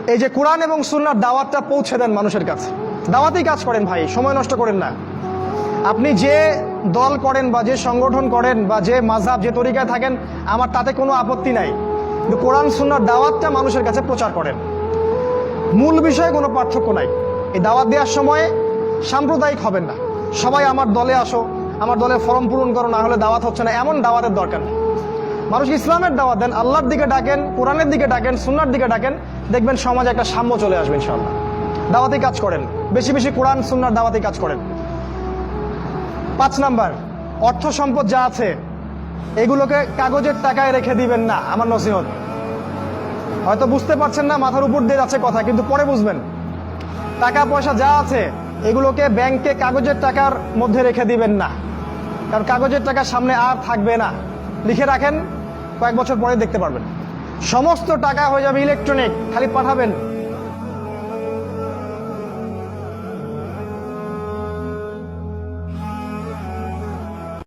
এই যে কোরআন এবং সুন্নাহর দাওয়াতটা পৌঁছে দেন মানুষের কাছে, দাওয়াতেই কাজ করেন ভাই, সময় নষ্ট করেন না। আপনি যে দল করেন বা যে সংগঠন করেন বা যে মাযহাব যে তরিকায় থাকেন, আমার তাতে কোনো আপত্তি নাই, কিন্তু কোরআন সুন্নাহর দাওয়াতটা মানুষের কাছে প্রচার করেন। মূল বিষয়ে কোনো পার্থক্য নাই। এই দাওয়াত দেওয়ার সময় সাম্প্রদায়িক হবেন না, সবাই আমার দলে আসো, আমার দলে ফর্ম পূরণ করো, না হলে দাওয়াত হচ্ছে না, এমন দাওয়াতের দরকার নেই। মানুষ ইসলামের দাওয়াত দেন, আল্লাহর দিকে ডাকেন, কোরআনের দিকে ডাকেন, সুন্নাহর দিকে ডাকেন, দেখবেন সমাজে একটা সাম্য চলে আসবে ইনশাআল্লাহ। দাওয়াতি কাজ করেন, বেশি বেশি কোরআন সুন্নাহর দাওয়াতি কাজ করেন। 5 নাম্বার, অর্থ সম্পদ যা আছে এগুলোকে কাগজের টাকায় রেখে দিবেন না, আমার নসিহত। হয়তো বুঝতে পারছেন না, মাথার উপর দিয়ে যাচ্ছে কথা, কিন্তু পরে বুঝবেন। টাকা পয়সা যা আছে এগুলোকে ব্যাংকে কাগজের টাকার মধ্যে রেখে দিবেন না, কারণ কাগজের টাকা সামনে আর থাকবে না। লিখে রাখেন, কয়েক বছর পরে দেখতে পারবেন সমস্ত টাকা হয়ে যাবে ইলেকট্রনিক, খালি পাঠাবেন।